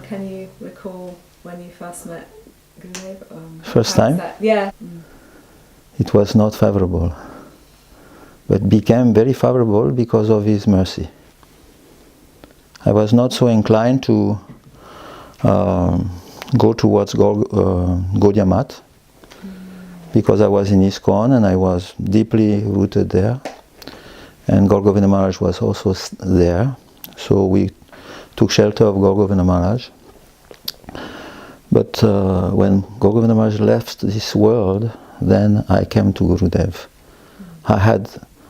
Can you recall when you first met Gurudeva? First time? Yeah. It was not favorable, but became very favorable because of his mercy. I was not so inclined to go towards Gaudiya Math, because I was in ISKCON and I was deeply rooted there, and Gaur Govinda Maharaj was also there, so we took shelter of Gaur Govinda Maharaj. But when Gaur Govinda Maharaj left this world, then I came to Gurudev. I had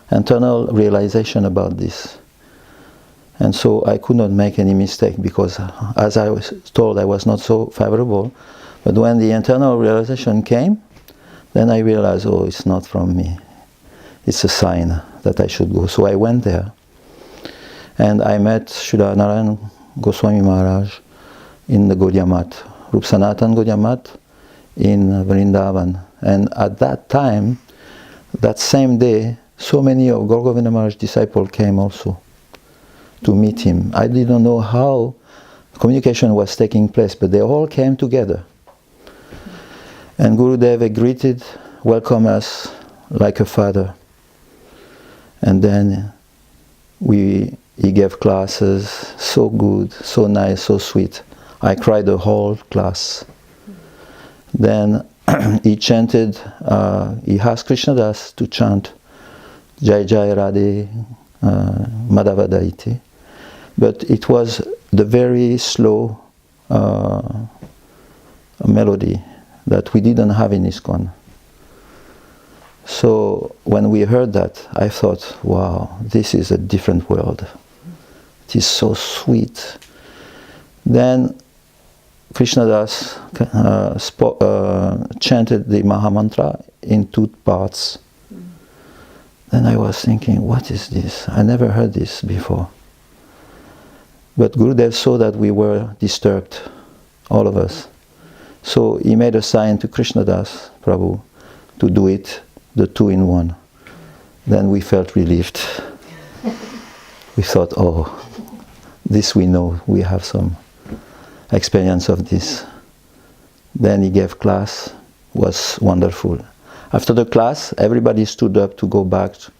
internal realization about this. And so I could not make any mistake, because as I was told, I was not so favorable. But when the internal realization came, then I realized, oh, it's not from me. It's a sign that I should go. So I went there. And I met Srila Narayana Gosvami Maharaj in the Gaudiya Math, Rup Sanatan Gaudiya Math in Vrindavan. And at that time, that same day, so many of Gaur Govinda Maharaj's disciples came also to meet him. I didn't know how communication was taking place, but they all came together. And Gurudev greeted, welcomed us like a father. And then he gave classes, so good, so nice, so sweet. I cried the whole class. Then he chanted, he asked Krishnadas to chant Jai Jai Radhe Madhavadaiti. But it was the very slow melody that we didn't have in ISKCON. So when we heard that, I thought, wow, this is a different world. It is so sweet. Then Krishnadas chanted the Mahamantra in 2 parts. Then I was thinking, what is this? I never heard this before. But Gurudev saw that we were disturbed, all of us. So he made a sign to Krishnadas Prabhu to do it, the 2 in 1. Then we felt relieved. We thought, oh, this we know, we have some experience of this. Then he gave class, was wonderful. After the class, everybody stood up to go back to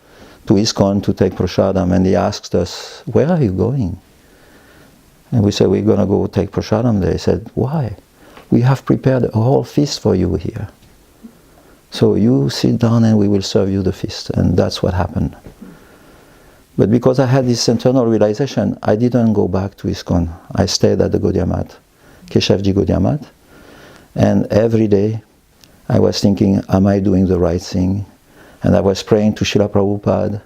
ISKCON to take prasadam, and he asked us, where are you going? And we said, we're going to go take prasadam there. He said, why? We have prepared a whole feast for you here. So you sit down and we will serve you the feast. And that's what happened. But because I had this internal realization, I didn't go back to ISKCON. I stayed at the Gaudiya Math, Keshavji Gaudiya Math. And every day I was thinking, am I doing the right thing? And I was praying to Srila Prabhupada.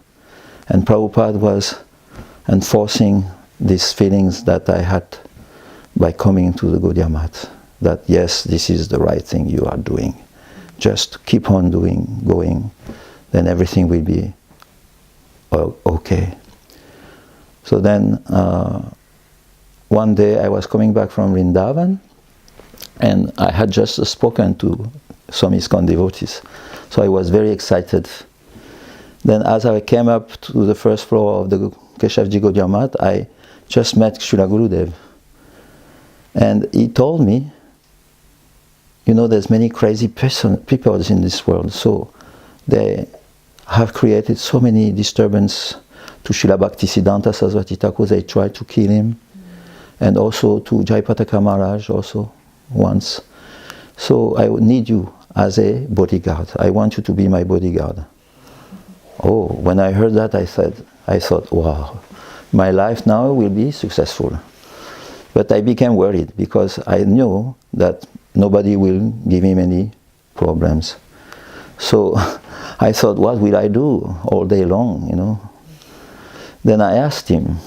And Prabhupada was enforcing these feelings that I had by coming to the Gaudiya Math. That yes, this is the right thing you are doing. Just keep on going, then everything will be okay. So then, one day I was coming back from Vrindavan, and I had just spoken to some ISKCON devotees. So I was very excited. Then as I came up to the first floor of the Keshavji Gaudiya Math, I just met Srila Gurudeva. And he told me, you know, there's many crazy people in this world, so they have created so many disturbance to Srila Bhaktivedanta Saraswati Thakur. They tried to kill him, and also to Jayapataka Maharaj also once. So I need you as a bodyguard. I want you to be my bodyguard. Oh, when I heard that, I thought, wow, my life now will be successful. But I became worried because I knew that nobody will give him any problems. So I thought, what will I do all day long, you know? Then I asked him,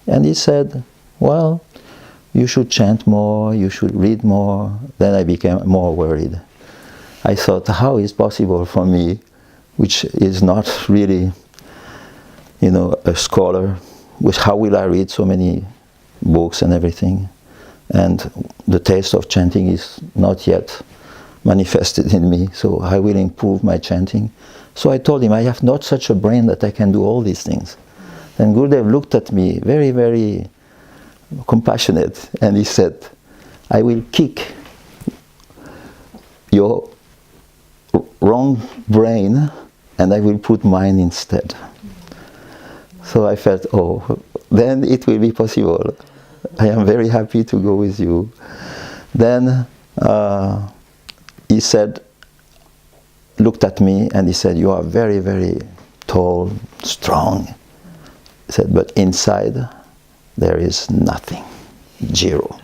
and he said, well, you should chant more, you should read more. Then I became more worried. I thought, how is possible for me, which is not really, you know, a scholar, with how will I read so many books and everything, and the taste of chanting is not yet manifested in me, so I will improve my chanting. So I told him, I have not such a brain that I can do all these things. Then Gurudev looked at me very, very compassionate, and he said, I will kick your wrong brain and I will put mine instead. So I felt, oh, then it will be possible. I am very happy to go with you. Then he said, looked at me and he said, you are very, very tall, strong. He said, but inside there is nothing, zero.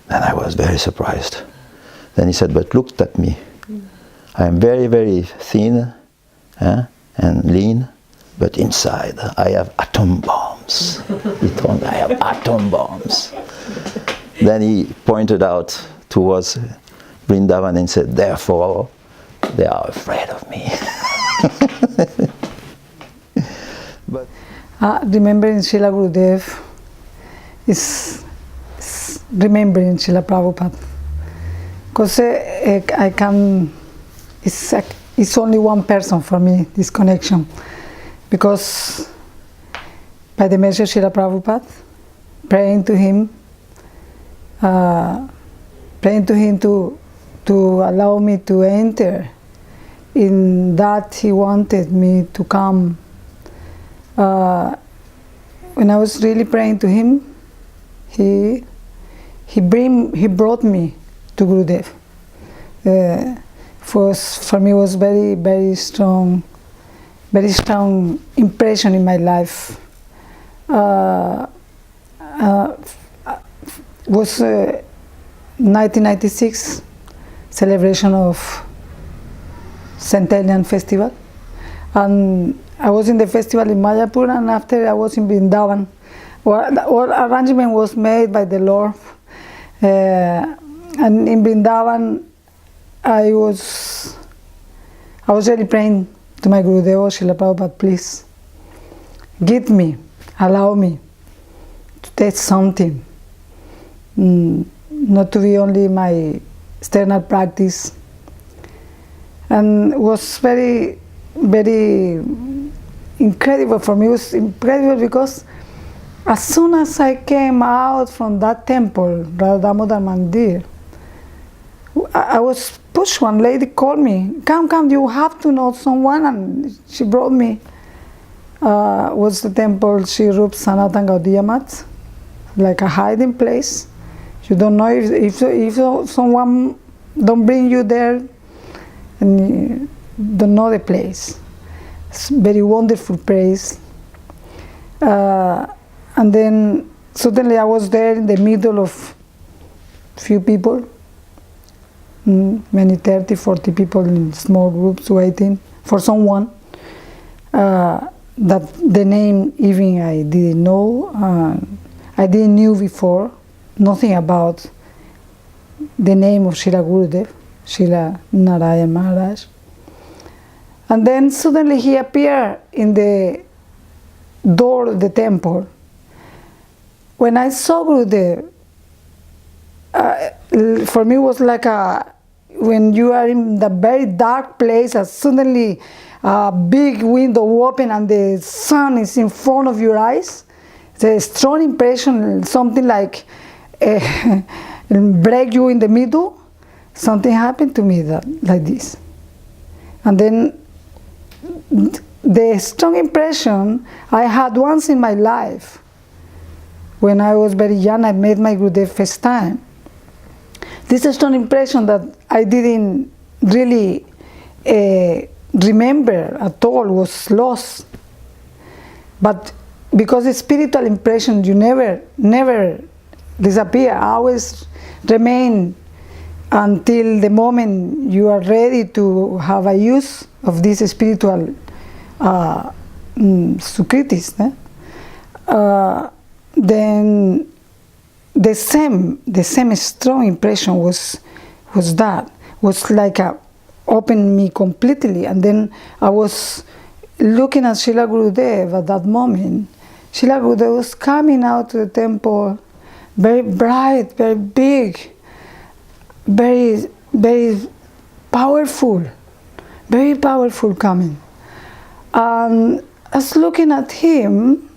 And I was very surprised. Then he said, but look at me. I am very, very thin and lean, but inside I have atom bombs. He told me, I have atom bombs. Then he pointed out towards Vrindavan and said, therefore, they are afraid of me. But remembering Srila Gurudeva is remembering Srila Prabhupada. Because I can, it's only one person for me, this connection. Because by the measure Srila Prabhupada, praying to him to allow me to enter in that he wanted me to come. When I was really praying to him, he brought me to Gurudev. For me was very, very strong impression in my life. Was 1996 celebration of Centennial Festival, and I was in the festival in Mayapur, and after I was in Vrindavan. All arrangement was made by the Lord, and in Vrindavan I was really praying to my Gurudeva, Srila Prabhupada, please give me, allow me to taste something, not to be only my external practice. And it was very, very incredible for me. It was incredible because as soon as I came out from that temple, Radha Damodar Mandir, I was pushed. One lady called me, come, you have to know someone, and she brought me. Was the temple Sri Rup Sanatan Gaudiya Math, like a hiding place. You don't know if someone don't bring you there, and you don't know the place. It's very wonderful place. And then suddenly I was there in the middle of few people, many 30, 40 people in small groups waiting for someone that the name even I didn't know, I didn't knew before, nothing about the name of Srila Gurudeva, Srila Narayana Maharaj. And then suddenly he appeared in the door of the temple. When I saw Gurudeva, for me it was like when you are in the very dark place, and suddenly a big window open and the sun is in front of your eyes. It's a strong impression, something like break you in the middle. Something happened to me like this. And then the strong impression I had once in my life, when I was very young, I met my Gurudev first time. This is strong impression that I didn't really remember at all, was lost. But because the spiritual impression, you never disappear, always remain until the moment you are ready to have a use of this spiritual sukritis. Then the same strong impression was like opened me completely. And then I was looking at Srila Gurudeva at that moment. Srila Gurudeva was coming out to the temple, very bright, very big, very, very powerful coming. And I was looking at him,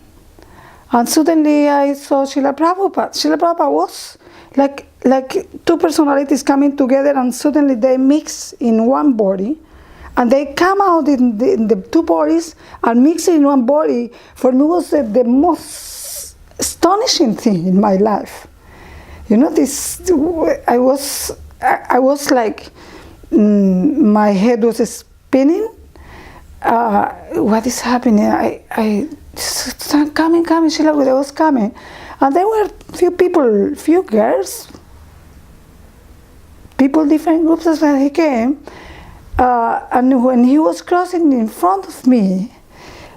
and suddenly I saw Srila Prabhupada. Srila Prabhupada was like two personalities coming together, and suddenly they mix in one body, and they come out in the two bodies and mix in one body. For me, was the most astonishing thing in my life. You know, this. I was like, my head was spinning. What is happening? I coming, Srila Gurudeva was coming, and there were few people, few girls, different groups as well. He came, and when he was crossing in front of me,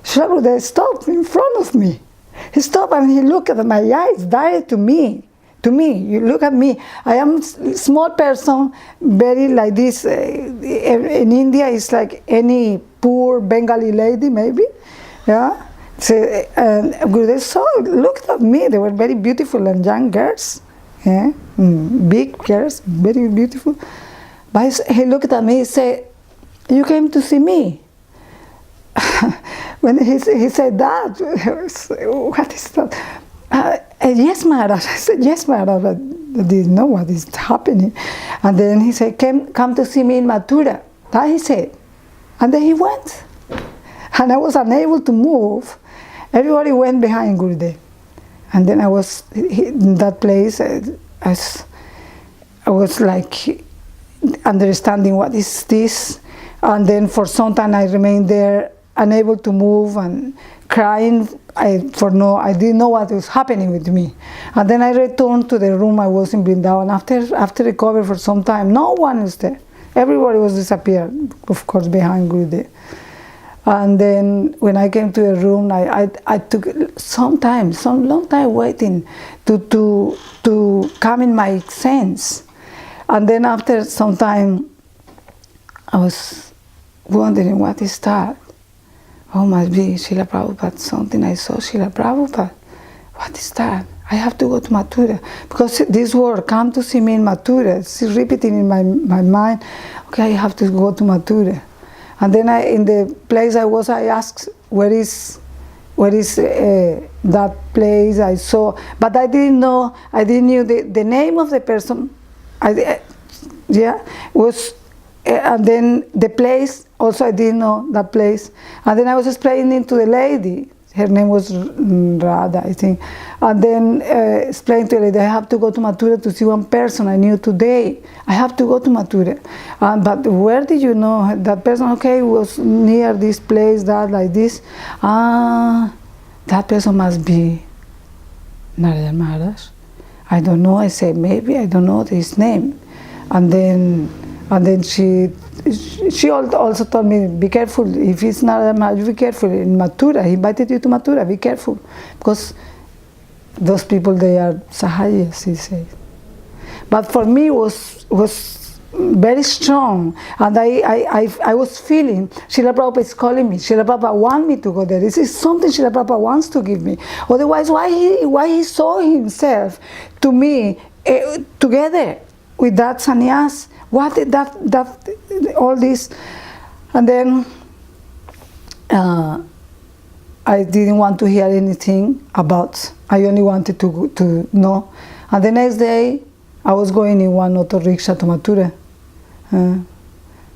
Srila Gurudeva stopped in front of me. He stopped and he looked at my eyes, directly to me. You look at me. I am a small person, very like this. In India, it's like any poor Bengali lady, maybe. Yeah. So, and Gurudeva looked at me. They were very beautiful and young girls. Yeah. Big girls, very beautiful. But he looked at me. He said, "You came to see me." When he said that, what is that? Yes, Maharaj. I said, yes, Maharaj. I didn't know what is happening. And then he said, come to see me in Mathura. That he said. And then he went. And I was unable to move. Everybody went behind Gurudev. And then I was in that place. I was like understanding what is this. And then for some time I remained there, unable to move and crying. I didn't know what was happening with me. And then I returned to the room I was in Vrindavan. After recovery for some time, no one was there. Everybody was disappeared, of course, behind Gurudev. And then when I came to the room, I took some long time waiting to come in my sense. And then after some time, I was wondering, what is that? Oh, must be Srila Prabhupada, something I saw Srila Prabhupada. What is that? I have to go to Mathura. Because this word, come to see me in Mathura, it's repeating in my mind. Okay, I have to go to Mathura. And then in the place I was, I asked, where is that place I saw? But I didn't know the name of the person. And then the place, also I didn't know that place. And then I was explaining to the lady, her name was Radha, I think. And then explained to the lady, I have to go to Mathura to see one person I knew today. I have to go to Mathura. But where did you know that person? Okay, it was near this place, that, like this. That person must be Narayana Maharaj. I don't know, I said, maybe, I don't know his name. And then she also told me, be careful, if it's not Maharaj, be careful. In Mathura, he invited you to Mathura, be careful. Because those people, they are sahayas, he said. But for me, it was very strong. And I was feeling, Srila Prabhupada is calling me. Srila Prabhupada wants me to go there. This is something Srila Prabhupada wants to give me. Otherwise, why he saw himself to me together with that sannyas? What that all this? And then I didn't want to hear anything about. I only wanted to know. And the next day, I was going in one auto rickshaw to Mathura. And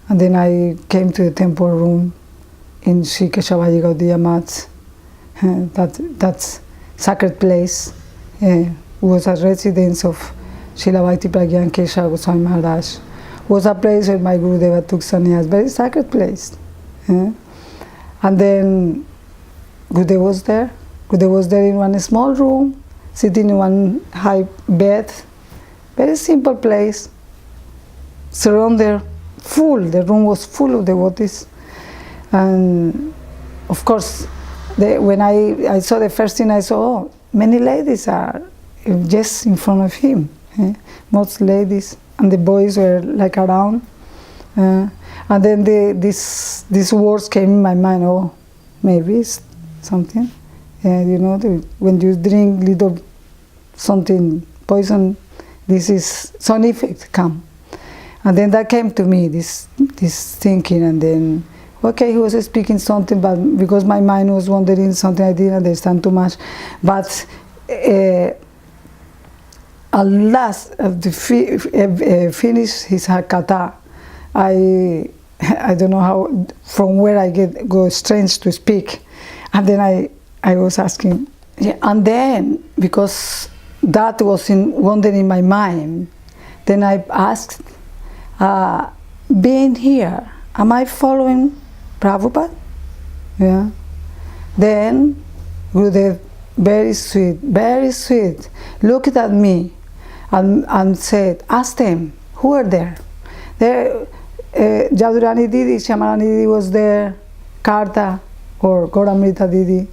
then I came to the temple room in Sri Keshavaji Gaudiya Math's. That's sacred place. Was a residence of Srila Bhakti Pragyan Keshav Goswami Maharaj. Was a place where my Gurudeva took sannyas, very sacred place. And then Gurudeva was there. Gurudeva was there in one small room, sitting in one high bed. Very simple place. Surrounded, full. The room was full of devotees. And of course, when I saw the first thing I saw, many ladies are just in front of him. Most ladies. And the boys were like around. And then these words came in my mind, maybe it's something. And you know, when you drink little something poison, this is some effect come. And then that came to me, this thinking, and then, okay, he was speaking something, but because my mind was wandering something I didn't understand too much. But at last, finish his Hakata, I don't know how, from where I go strange to speak. And then I was asking, yeah, and then, because that was wandering in my mind, then I asked, being here, am I following Prabhupada? Yeah. Then Gurudev, very sweet, looked at me and said, ask them, who are there? There, Jadurani Didi, Shamarani Didi was there, Karta or Gauramrita Didi.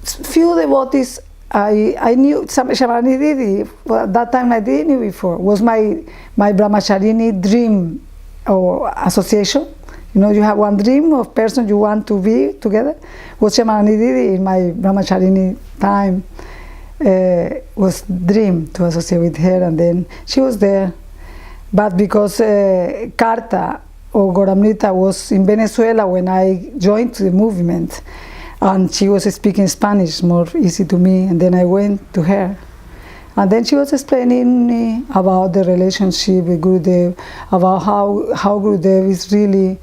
Few devotees I knew, Shamarani Didi, at that time I didn't know before, was my Brahmacharini dream or association. You know, you have one dream of person you want to be together. Was Shamarani Didi in my Brahmacharini time, was dream to associate with her, and then she was there. But because Karta or Gauramrita was in Venezuela when I joined the movement, and she was speaking Spanish, more easy to me, and then I went to her. And then she was explaining me about the relationship with Gurudev, about how Gurudev is really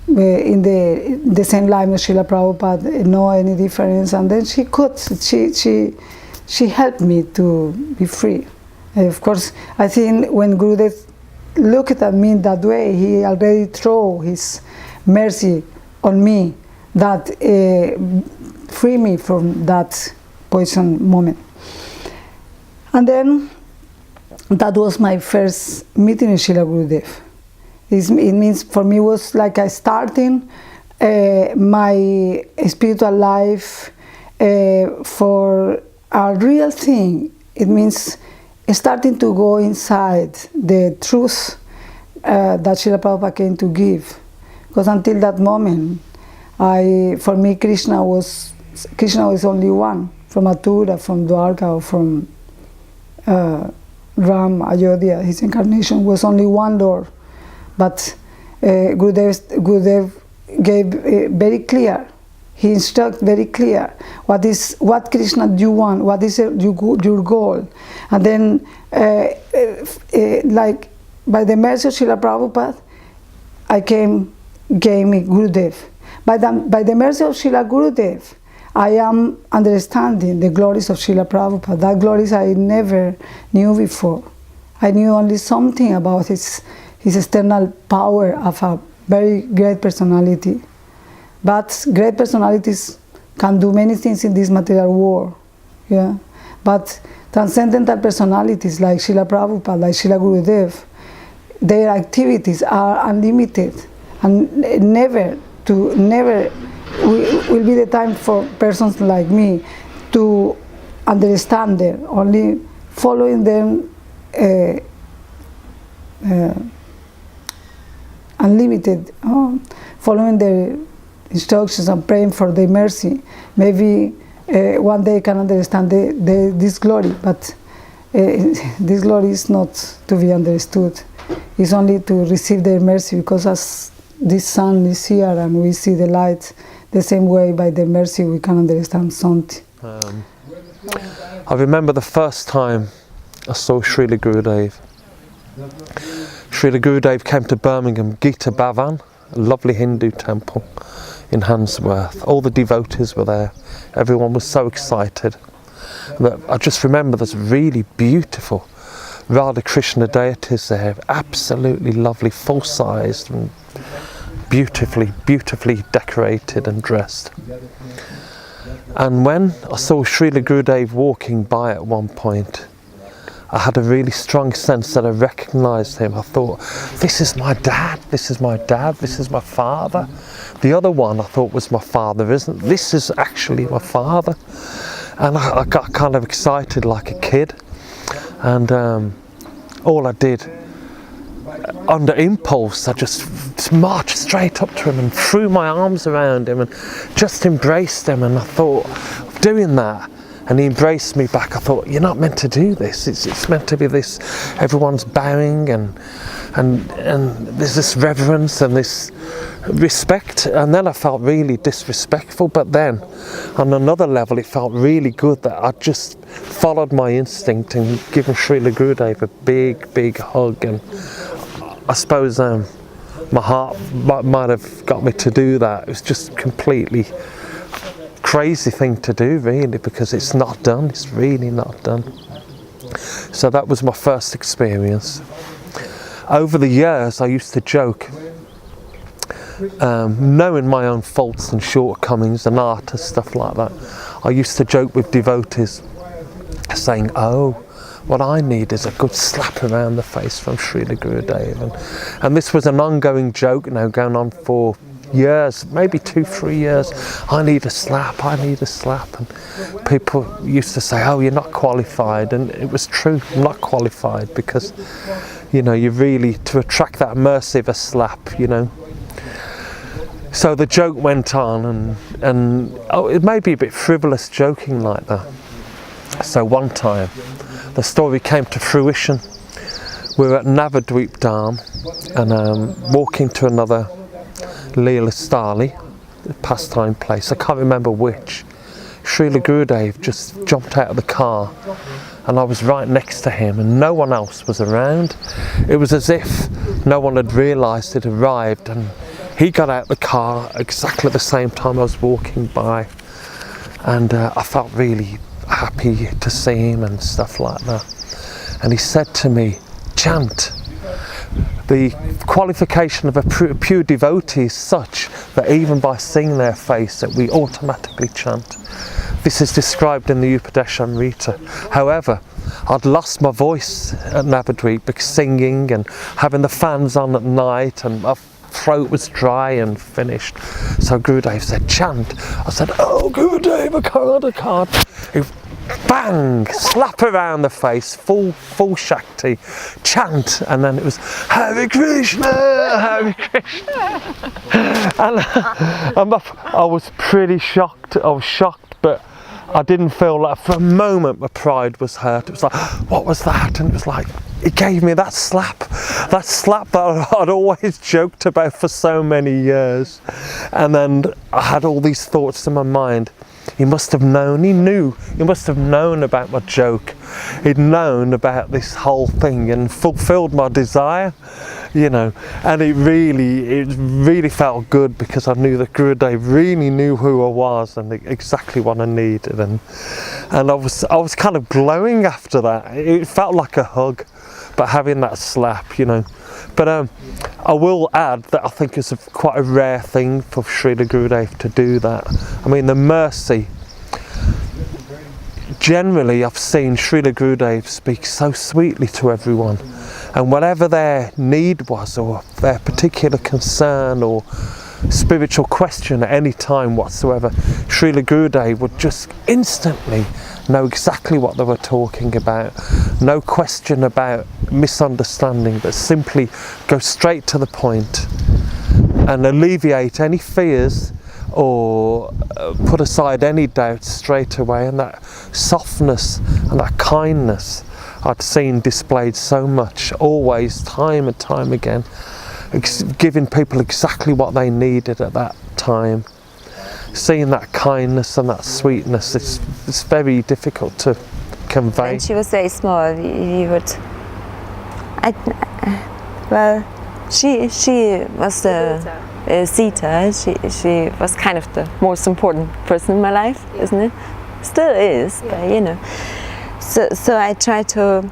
in the same line as Srila Prabhupada, no any difference. And then she helped me to be free. Of course, I think when Gurudev looked at me in that way, he already threw his mercy on me, that free me from that poison moment. And then that was my first meeting with Srila Gurudev. It means for me was like I starting my spiritual life for a real thing. It means starting to go inside the truth that Srila Prabhupada came to give. Because until that moment, for me Krishna was only one, from Mathura, from Dwarka, or from Ram, Ayodhya. His incarnation was only one Lord. But Gurudev gave very clear. He instructed very clear what Krishna do you want, what is your goal. And then, like by the mercy of Srila Prabhupada, gave me Gurudev. By the mercy of Srila Gurudev, I am understanding the glories of Srila Prabhupada. That glories I never knew before. I knew only something about his external power of a very great personality. But great personalities can do many things in this material world. Yeah? But transcendental personalities like Srila Prabhupada, like Srila Gurudev, their activities are unlimited, and never will be the time for persons like me to understand them, only following them unlimited, following their instructions and praying for their mercy. Maybe one day can understand this glory, but this glory is not to be understood. It's only to receive their mercy, because as this sun is here and we see the light, the same way by the mercy we can understand something. I remember the first time I saw Srila Gurudev. Srila Gurudev came to Birmingham, Gita Bhavan, a lovely Hindu temple in Handsworth. All the devotees were there. Everyone was so excited. But I just remember there's really beautiful Radha Krishna deities there, absolutely lovely, full-sized and beautifully decorated and dressed. And when I saw Srila Gurudev walking by at one point, I had a really strong sense that I recognised him. I thought, this is my dad, this is my father. The other one I thought was my father, isn't it? This is actually my father. And I got kind of excited like a kid. And all I did, under impulse, I just marched straight up to him and threw my arms around him and just embraced him. And I thought, doing that, and he embraced me back, I thought, you're not meant to do this. It's meant to be this, everyone's bowing and there's this reverence and this respect. And then I felt really disrespectful, but then on another level it felt really good that I just followed my instinct and given Srila Gurudeva a big hug. And I suppose my heart might have got me to do that. It was just completely crazy thing to do, really, because it's not done. It's really not done. So that was my first experience. Over the years I used to joke, knowing my own faults and shortcomings and art and stuff like that, I used to joke with devotees saying, oh, what I need is a good slap around the face from Srila Gurudeva. And this was an ongoing joke now, going on for years, maybe 2-3 years. I need a slap, I need a slap. And people used to say, oh, you're not qualified. And it was true, I'm not qualified, because, you know, you really, to attract that mercy of a slap, you know. So the joke went on, and oh, it may be a bit frivolous joking like that. So one time, the story came to fruition. We were at Navadweep Dham and walking to another Leela Stali, pastime place, I can't remember which. Srila Gurudeva just jumped out of the car and I was right next to him and no one else was around. It was as if no one had realised it arrived, and he got out of the car exactly the same time I was walking by, and I felt really happy to see him and stuff like that. And he said to me, chant. The qualification of a pure devotee is such that even by seeing their face that we automatically chant. This is described in the Upadeshamrita. However, I'd lost my voice at Navadweep because singing and having the fans on at night, and my throat was dry and finished. So Gurudeva said, chant. I said, oh Gurudeva, I can't. He bang, slap around the face, full Shakti, chant, and then it was Hare Krishna, Hare Krishna. And I was pretty shocked. I was shocked, but I didn't feel like, for a moment my pride was hurt. It was like, what was that? And it was like, it gave me that slap that I'd always joked about for so many years. And then I had all these thoughts in my mind. He must have known, he must have known about my joke. He'd known about this whole thing and fulfilled my desire, you know. And it really felt good, because I knew that Gurudev really knew who I was and exactly what I needed. And I was kind of glowing after that. It felt like a hug, but having that slap, you know. But I will add that I think it's quite a rare thing for Srila Gurudeva to do that. I mean, the mercy. Generally, I've seen Srila Gurudeva speak so sweetly to everyone, and whatever their need was, or their particular concern or spiritual question at any time whatsoever, Srila Gurudeva would just instantly know exactly what they were talking about. No question about misunderstanding, but simply go straight to the point and alleviate any fears or put aside any doubts straight away. And that softness and that kindness I'd seen displayed so much, always, time and time again, giving people exactly what they needed at that time. Seeing that kindness and that sweetness, it's very difficult to convey. When she was very small, we would. She was the Sita. She was kind of the most important person in my life, isn't it? Still is, but you know. So I try to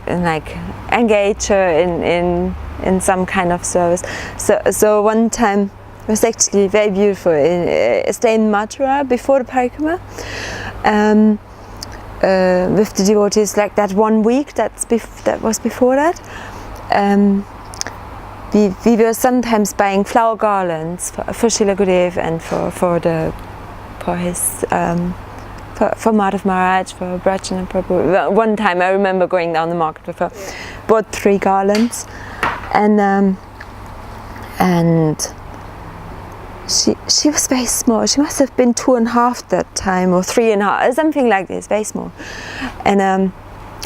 like engage her in some kind of service. So one time. It was actually very beautiful. Stay in Mathura before the parikrama with the devotees, like that 1 week that was before that. We were sometimes buying flower garlands for Srila Gurudeva and for Madhav Maharaj, for Brachan and Prabhu. One time I remember going down the market with her, bought 3 garlands, and and she was very small. She must have been 2.5 that time, or 3.5, something like this, very small. And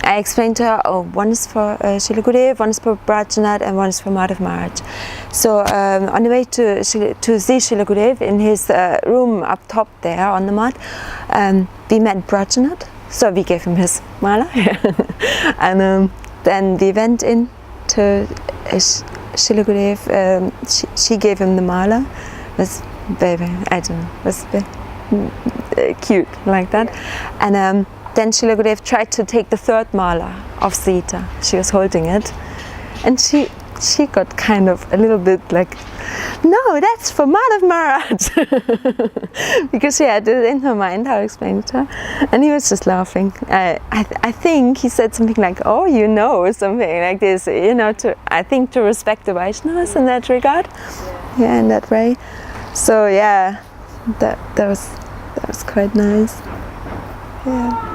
I explained to her, oh, one is for Srila Gurudeva, one is for Bhaktivedanta, and one is for Mathura. So on the way to see Srila Gurudeva in his room up top there on the mat, we met Bhaktivedanta, so we gave him his mala. And then we went in to Srila Gurudeva. She gave him the mala. It was very, I don't know, it was very cute like that. And then Srila Gurudeva tried to take the third mala of Sita. She was holding it, and she got kind of a little bit like, no, that's for Maharaj, because she had it in her mind how to explain it to her, and he was just laughing. I think he said something like, oh, you know, something like this, you know, I think to respect the Vaishnavas in that regard, yeah, in that way. So yeah, that was quite nice. Yeah.